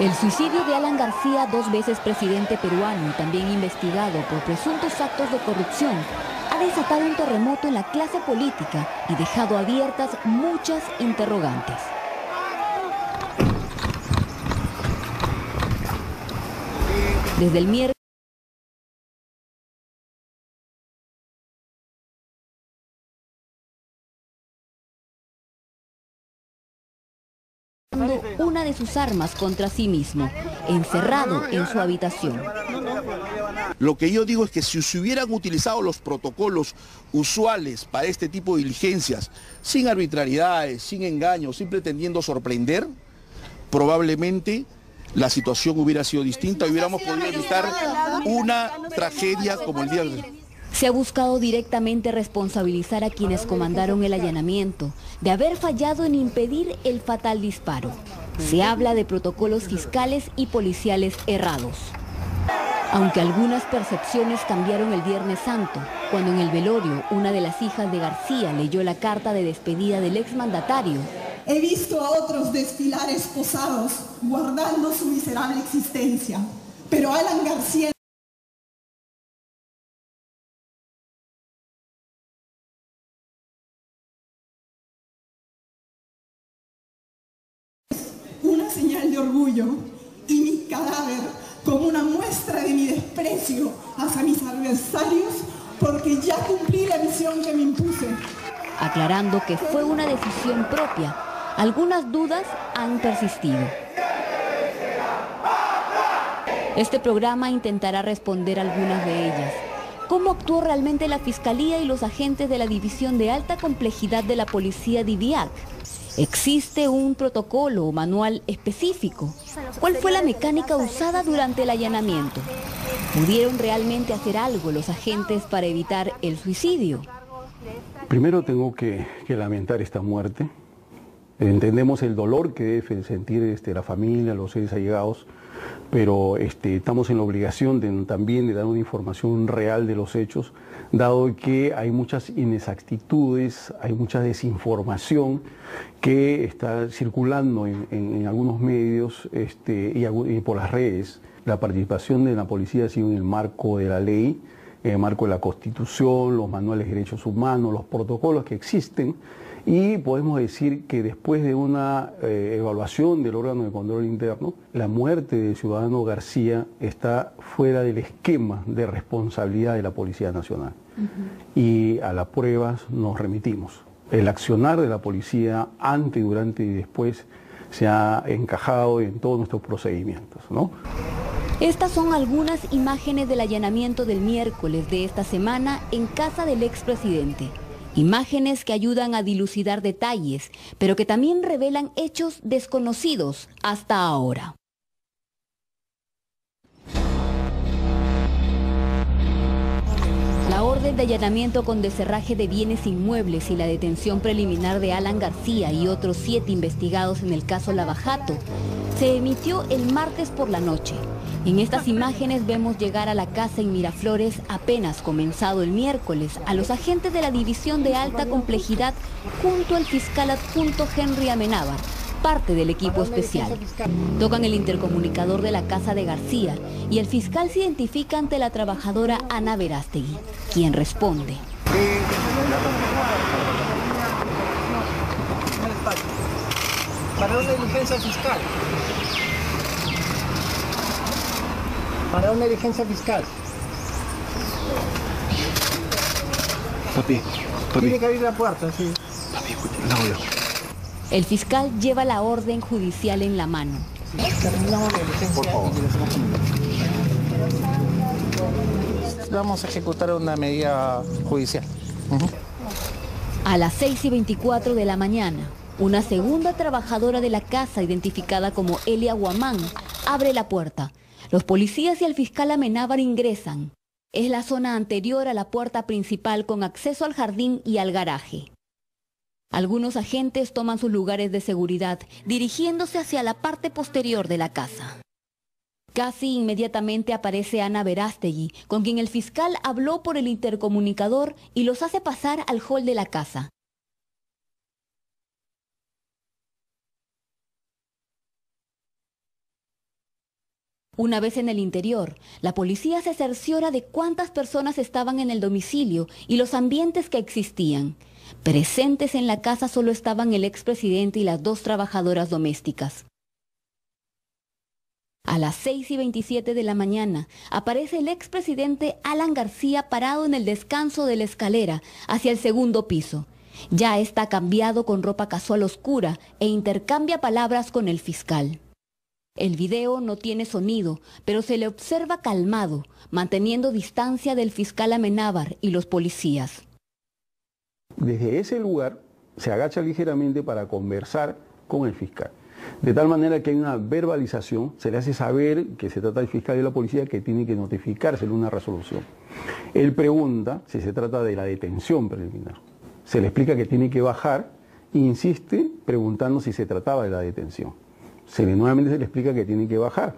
El suicidio de Alan García, 2 veces presidente peruano y también investigado por presuntos actos de corrupción, ha desatado un terremoto en la clase política y dejado abiertas muchas interrogantes. Desde el miércoles una de sus armas contra sí mismo, encerrado en su habitación. Lo que yo digo es que si se hubieran utilizado los protocolos usuales para este tipo de diligencias, sin arbitrariedades, sin engaños, sin pretendiendo sorprender, probablemente la situación hubiera sido distinta y hubiéramos podido evitar una tragedia como el día de hoy. Se ha buscado directamente responsabilizar a quienes comandaron el allanamiento de haber fallado en impedir el fatal disparo. Se habla de protocolos fiscales y policiales errados. Aunque algunas percepciones cambiaron el Viernes Santo, cuando en el velorio una de las hijas de García leyó la carta de despedida del exmandatario. He visto a otros desfilar esposados, guardando su miserable existencia, pero Alan García una señal de orgullo y mi cadáver como una muestra de mi desprecio hacia mis adversarios porque ya cumplí la misión que me impuse. Aclarando que fue una decisión propia, algunas dudas han persistido. Este programa intentará responder algunas de ellas. ¿Cómo actuó realmente la Fiscalía y los agentes de la División de Alta Complejidad de la Policía DIVIAC? ¿Existe un protocolo o manual específico? ¿Cuál fue la mecánica usada durante el allanamiento? ¿Pudieron realmente hacer algo los agentes para evitar el suicidio? Primero tengo que lamentar esta muerte. Entendemos el dolor que debe sentir la familia, los seres allegados, pero estamos en la obligación también de dar una información real de los hechos, dado que hay muchas inexactitudes, hay mucha desinformación que está circulando en algunos medios y por las redes. La participación de la policía ha sido en el marco de la ley, en el marco de la Constitución, los manuales de derechos humanos, los protocolos que existen, y podemos decir que después de una evaluación del órgano de control interno, la muerte del ciudadano García está fuera del esquema de responsabilidad de la Policía Nacional. Y a las pruebas nos remitimos. El accionar de la policía antes, durante y después se ha encajado en todos nuestros procedimientos, ¿no? Estas son algunas imágenes del allanamiento del miércoles de esta semana en casa del expresidente. Imágenes que ayudan a dilucidar detalles, pero que también revelan hechos desconocidos hasta ahora. La orden de allanamiento con descerraje de bienes inmuebles y la detención preliminar de Alan García y otros 7 investigados en el caso Lavajato se emitió el martes por la noche. En estas imágenes vemos llegar a la casa en Miraflores, apenas comenzado el miércoles, a los agentes de la División de Alta Complejidad junto al fiscal adjunto Henry Amenábar, parte del equipo especial. Tocan el intercomunicador de la casa de García y el fiscal se identifica ante la trabajadora Ana Verástegui, quien responde. Para una diligencia fiscal. Para una diligencia fiscal. Papi. Tiene que abrir la puerta, sí. Papi, no veo. El fiscal lleva la orden judicial en la mano. Terminamos la diligencia. Por favor. Vamos a ejecutar una medida judicial. A las 6:24 de la mañana, una segunda trabajadora de la casa, identificada como Elia Guamán, abre la puerta. Los policías y el fiscal Amenábar ingresan. Es la zona anterior a la puerta principal con acceso al jardín y al garaje. Algunos agentes toman sus lugares de seguridad, dirigiéndose hacia la parte posterior de la casa. Casi inmediatamente aparece Ana Verástegui, con quien el fiscal habló por el intercomunicador y los hace pasar al hall de la casa. Una vez en el interior, la policía se cerciora de cuántas personas estaban en el domicilio y los ambientes que existían. Presentes en la casa solo estaban el expresidente y las 2 trabajadoras domésticas. A las 6:27 de la mañana aparece el expresidente Alan García parado en el descanso de la escalera hacia el segundo piso. Ya está cambiado con ropa casual oscura e intercambia palabras con el fiscal. El video no tiene sonido, pero se le observa calmado, manteniendo distancia del fiscal Amenábar y los policías. Desde ese lugar se agacha ligeramente para conversar con el fiscal. De tal manera que hay una verbalización, se le hace saber que se trata del fiscal y la policía que tiene que notificársele una resolución. Él pregunta si se trata de la detención preliminar. Se le explica que tiene que bajar e insiste preguntando si se trataba de la detención. Nuevamente se le explica que tiene que bajar.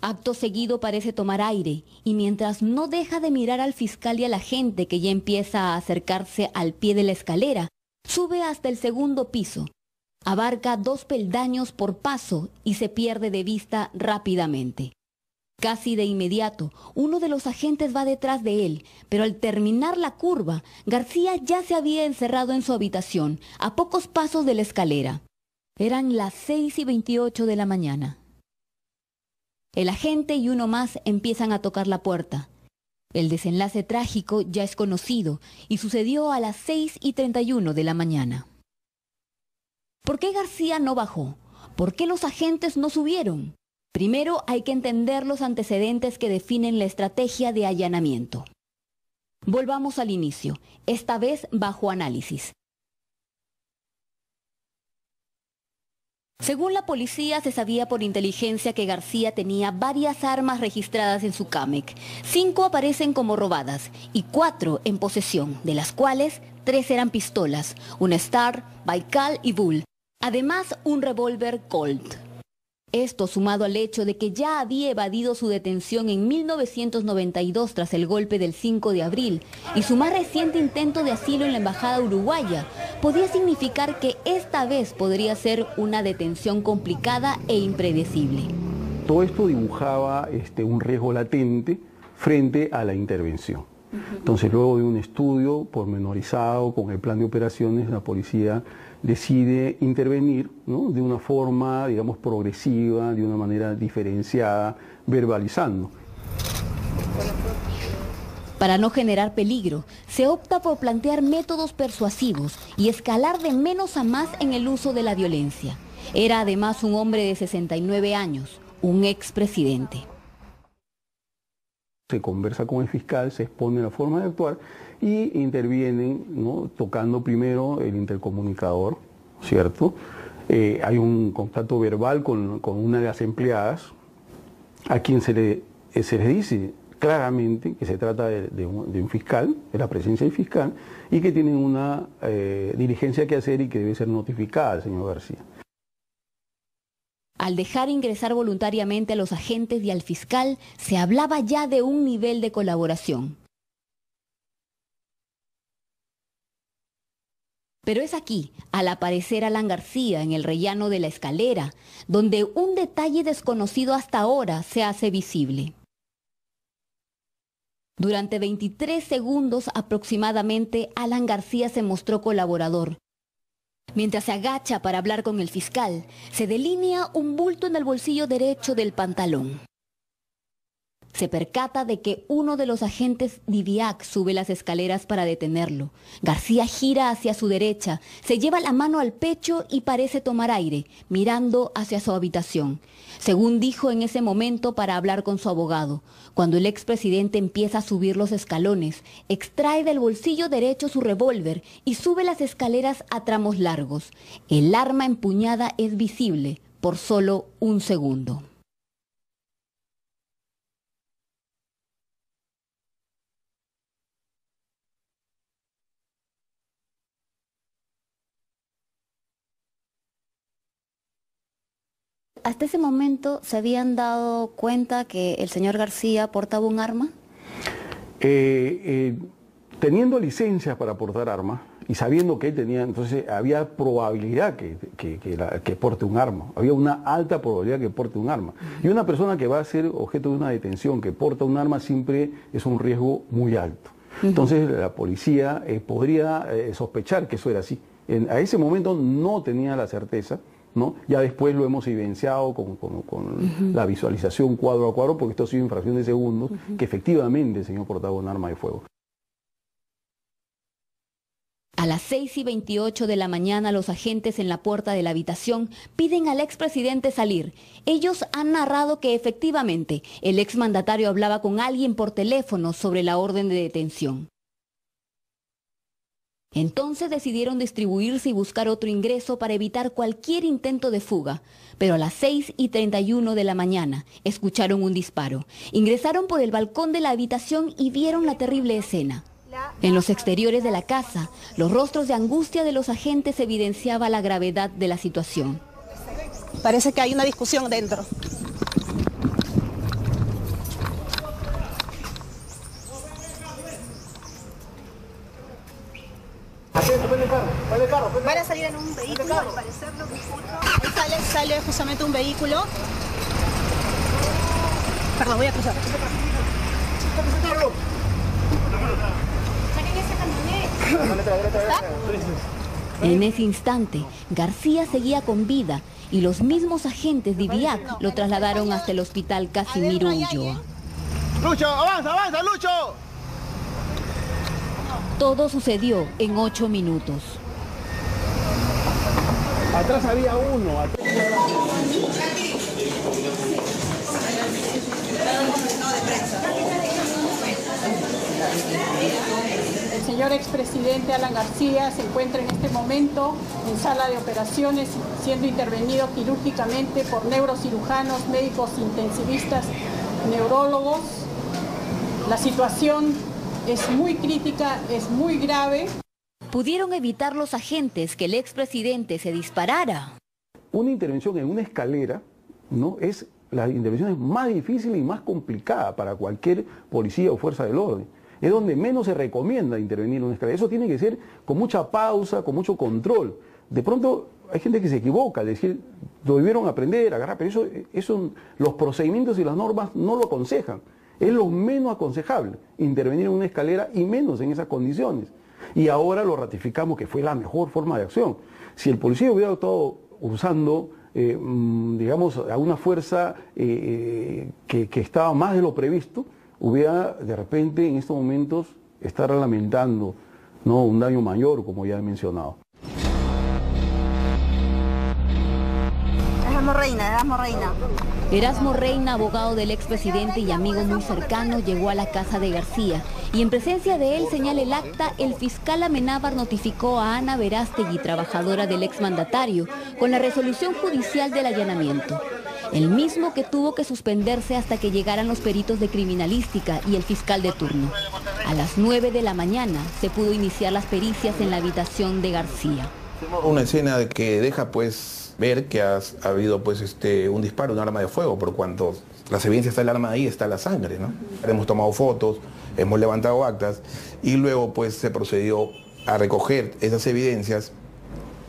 Acto seguido parece tomar aire y mientras no deja de mirar al fiscal y a la gente que ya empieza a acercarse al pie de la escalera, sube hasta el segundo piso. Abarca 2 peldaños por paso y se pierde de vista rápidamente. Casi de inmediato, uno de los agentes va detrás de él, pero al terminar la curva, García ya se había encerrado en su habitación, a pocos pasos de la escalera. Eran las 6:28 de la mañana. El agente y uno más empiezan a tocar la puerta. El desenlace trágico ya es conocido y sucedió a las 6:31 de la mañana. ¿Por qué García no bajó? ¿Por qué los agentes no subieron? Primero hay que entender los antecedentes que definen la estrategia de allanamiento. Volvamos al inicio, esta vez bajo análisis. Según la policía, se sabía por inteligencia que García tenía varias armas registradas en su CAMEC. 5 aparecen como robadas y 4 en posesión, de las cuales 3 eran pistolas, una Star, Baikal y Bull. Además, un revólver Colt. Esto sumado al hecho de que ya había evadido su detención en 1992 tras el golpe del 5 de abril y su más reciente intento de asilo en la embajada uruguaya, podía significar que esta vez podría ser una detención complicada e impredecible. Todo esto dibujaba un riesgo latente frente a la intervención. Entonces, luego de un estudio pormenorizado con el plan de operaciones, la policía decide intervenir, ¿no?, de una forma, digamos, progresiva, de una manera diferenciada, verbalizando. Para no generar peligro, se opta por plantear métodos persuasivos y escalar de menos a más en el uso de la violencia. Era además un hombre de 69 años, un expresidente. Se conversa con el fiscal, se expone la forma de actuar y intervienen, ¿no?, tocando primero el intercomunicador, ¿cierto? Hay un contacto verbal con una de las empleadas, a quien se le dice claramente que se trata de un fiscal, de la presencia del fiscal, y que tienen una diligencia que hacer y que debe ser notificada al señor García. Al dejar ingresar voluntariamente a los agentes y al fiscal, se hablaba ya de un nivel de colaboración. Pero es aquí, al aparecer Alan García en el rellano de la escalera, donde un detalle desconocido hasta ahora se hace visible. Durante 23 segundos aproximadamente, Alan García se mostró colaborador. Mientras se agacha para hablar con el fiscal, se delinea un bulto en el bolsillo derecho del pantalón. Se percata de que uno de los agentes DIVIAC sube las escaleras para detenerlo. García gira hacia su derecha, se lleva la mano al pecho y parece tomar aire, mirando hacia su habitación. Según dijo en ese momento para hablar con su abogado, cuando el expresidente empieza a subir los escalones, extrae del bolsillo derecho su revólver y sube las escaleras a tramos largos. El arma empuñada es visible por solo un segundo. ¿Hasta ese momento se habían dado cuenta que el señor García portaba un arma? Teniendo licencias para portar armas, y sabiendo que él tenía, entonces había probabilidad que porte un arma, había una alta probabilidad que porte un arma. Y una persona que va a ser objeto de una detención, que porta un arma, siempre es un riesgo muy alto. Entonces la policía podría sospechar que eso era así. A ese momento no tenía la certeza, ¿no? Ya después lo hemos evidenciado con la visualización cuadro a cuadro, porque esto ha sido en fracción de segundos, que efectivamente el señor portaba un arma de fuego. A las 6:28 de la mañana, los agentes en la puerta de la habitación piden al expresidente salir. Ellos han narrado que efectivamente el exmandatario hablaba con alguien por teléfono sobre la orden de detención. Entonces decidieron distribuirse y buscar otro ingreso para evitar cualquier intento de fuga. Pero a las 6:31 de la mañana escucharon un disparo. Ingresaron por el balcón de la habitación y vieron la terrible escena. En los exteriores de la casa, los rostros de angustia de los agentes evidenciaba la gravedad de la situación. Parece que hay una discusión dentro. Van a salir en un vehículo, al parecer lo que escucho. Ahí sale justamente un vehículo. Perdón, voy a cruzar. En ese instante, García seguía con vida y los mismos agentes de IDIAC lo trasladaron hasta el hospital Casimiro Ulloa. ¡Lucho, avanza, avanza, Lucho! Todo sucedió en 8 minutos. Atrás había uno. El señor expresidente Alan García se encuentra en este momento en sala de operaciones siendo intervenido quirúrgicamente por neurocirujanos, médicos intensivistas, neurólogos. La situación es muy crítica, es muy grave. ¿Pudieron evitar los agentes que el expresidente se disparara? Una intervención en una escalera, ¿no?, es la intervención más difícil y más complicada para cualquier policía o fuerza del orden. Es donde menos se recomienda intervenir en una escalera. Eso tiene que ser con mucha pausa, con mucho control. De pronto hay gente que se equivoca, es decir, lo debieron aprender, agarrar, pero eso los procedimientos y las normas no lo aconsejan. Es lo menos aconsejable, intervenir en una escalera y menos en esas condiciones. Y ahora lo ratificamos que fue la mejor forma de acción. Si el policía hubiera estado usando, digamos, a una fuerza que estaba más de lo previsto, hubiera de repente en estos momentos estar lamentando, ¿no?, un daño mayor, como ya he mencionado. Erasmo Reina, abogado del expresidente y amigo muy cercano, llegó a la casa de García y en presencia de él, señala el acta, el fiscal Amenábar notificó a Ana Verástegui, trabajadora del exmandatario, con la resolución judicial del allanamiento. El mismo que tuvo que suspenderse hasta que llegaran los peritos de criminalística y el fiscal de turno. A las 9 de la mañana se pudo iniciar las pericias en la habitación de García. Una escena que deja pues ver que ha habido pues un disparo, un arma de fuego, por cuanto las evidencias está el arma ahí, está la sangre, ¿no? Hemos tomado fotos, hemos levantado actas y luego pues se procedió a recoger esas evidencias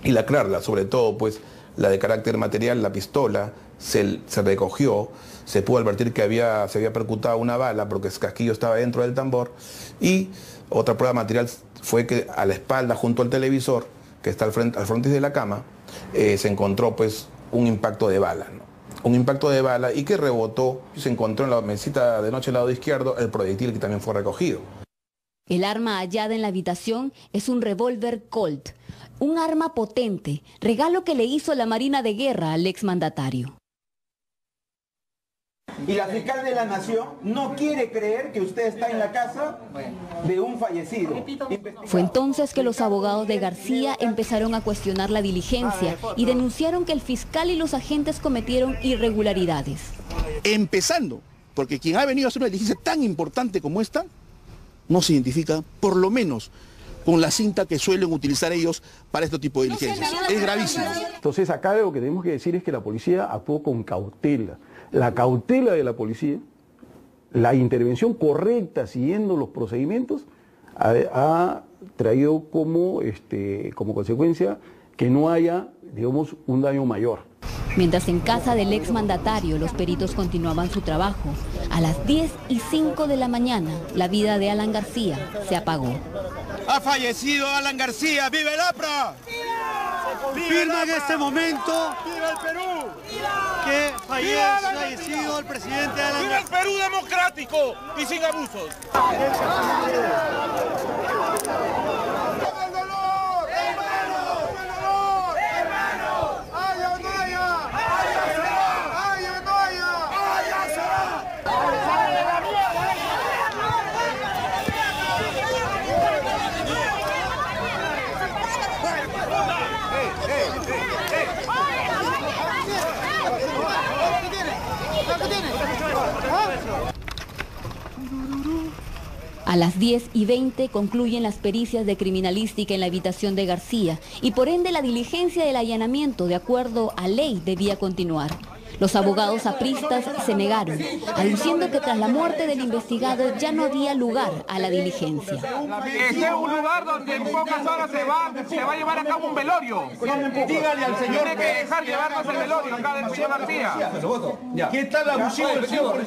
y lacrarlas, sobre todo pues la de carácter material, la pistola, se recogió, se pudo advertir que se había percutado una bala porque el casquillo estaba dentro del tambor, y otra prueba material fue que a la espalda, junto al televisor, que está al frontis de la cama, se encontró pues un impacto de bala, ¿no? Un impacto de bala y que rebotó, se encontró en la mesita de noche al lado izquierdo el proyectil que también fue recogido. El arma hallada en la habitación es un revólver Colt, un arma potente, regalo que le hizo la Marina de Guerra al exmandatario. Y la fiscal de la Nación no quiere creer que usted está en la casa de un fallecido. Fue entonces que los abogados de García empezaron a cuestionar la diligencia y denunciaron que el fiscal y los agentes cometieron irregularidades. Empezando, porque quien ha venido a hacer una diligencia tan importante como esta, no se identifica, por lo menos, con la cinta que suelen utilizar ellos para este tipo de diligencias. Es gravísimo. Entonces acá lo que tenemos que decir es que la policía actuó con cautela. La cautela de la policía, la intervención correcta siguiendo los procedimientos, ha traído como consecuencia que no haya, digamos, un daño mayor. Mientras en casa del exmandatario los peritos continuaban su trabajo, a las 10:05 de la mañana la vida de Alan García se apagó. Ha fallecido Alan García, ¡viva el APRA! Confirma en este momento ¡viva el Perú! que fallecido el presidente Alan ¡viva el Perú democrático y sin abusos! A las 10:20 concluyen las pericias de criminalística en la habitación de García y por ende la diligencia del allanamiento de acuerdo a ley debía continuar. Los abogados apristas se negaron, aduciendo que tras la muerte del investigado ya no había lugar a la diligencia. Este es un lugar donde en pocas horas se va a llevar a cabo un velorio. Dígale al señor Tiene que dejar llevarnos el velorio acá del señor García. ¿Qué tal abusivo el señor?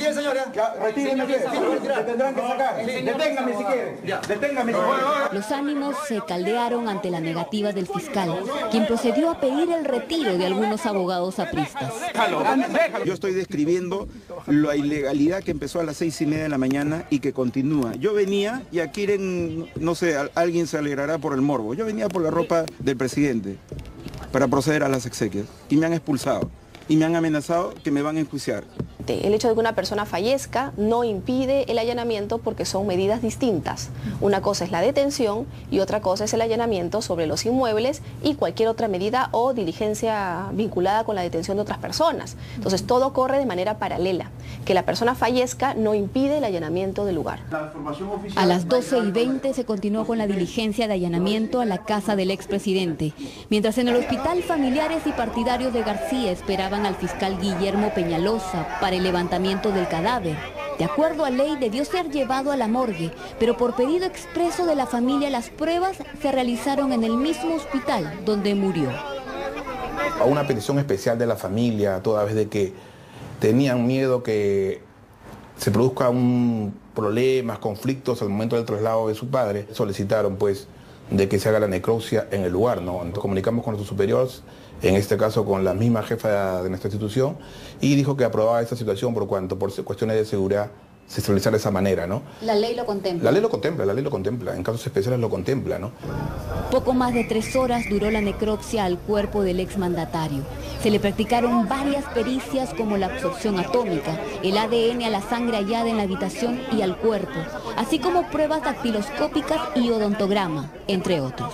Retíreme, le tendrán que sacar. Deténgame si quiere. Deténgame si quiere. Los ánimos se caldearon ante la negativa del fiscal, quien procedió a pedir el retiro de algunos abogados apristas. Yo estoy describiendo la ilegalidad que empezó a las 6:30 de la mañana y que continúa. Yo venía, y aquí no sé, alguien se alegrará por el morbo. Yo venía por la ropa del presidente para proceder a las exequias y me han expulsado y me han amenazado que me van a enjuiciar. El hecho de que una persona fallezca no impide el allanamiento porque son medidas distintas. Una cosa es la detención y otra cosa es el allanamiento sobre los inmuebles y cualquier otra medida o diligencia vinculada con la detención de otras personas. Entonces todo corre de manera paralela. Que la persona fallezca no impide el allanamiento del lugar. A las 12:20 se continuó con la diligencia de allanamiento a la casa del expresidente, mientras en el hospital familiares y partidarios de García esperaban al fiscal Guillermo Peñalosa para el levantamiento del cadáver. De acuerdo a ley debió ser llevado a la morgue, pero por pedido expreso de la familia las pruebas se realizaron en el mismo hospital donde murió. A una petición especial de la familia, toda vez de que tenían miedo que se produzca problemas, conflictos al momento del traslado de su padre, solicitaron pues de que se haga la necropsia en el lugar, ¿no? Entonces, comunicamos con nuestros superiores, en este caso con la misma jefa de nuestra institución, y dijo que aprobaba esta situación por cuanto por cuestiones de seguridad se realizara de esa manera, ¿no? La ley lo contempla. La ley lo contempla, en casos especiales lo contempla, ¿no? Poco más de 3 horas duró la necropsia al cuerpo del exmandatario. Se le practicaron varias pericias como la absorción atómica, el ADN a la sangre hallada en la habitación y al cuerpo, así como pruebas dactiloscópicas y odontograma, entre otros.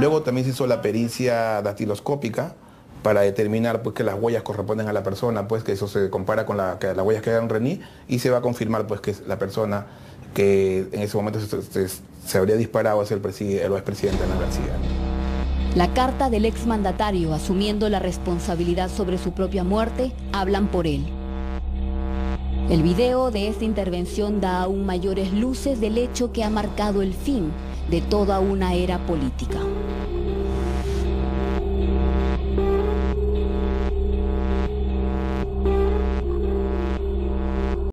Luego también se hizo la pericia dactiloscópica para determinar pues que las huellas corresponden a la persona, pues que eso se compara con las huellas que hagan René y se va a confirmar pues que es la persona que en ese momento se habría disparado hacia el expresidente Alan García. La carta del exmandatario asumiendo la responsabilidad sobre su propia muerte hablan por él. El video de esta intervención da aún mayores luces del hecho que ha marcado el fin de toda una era política.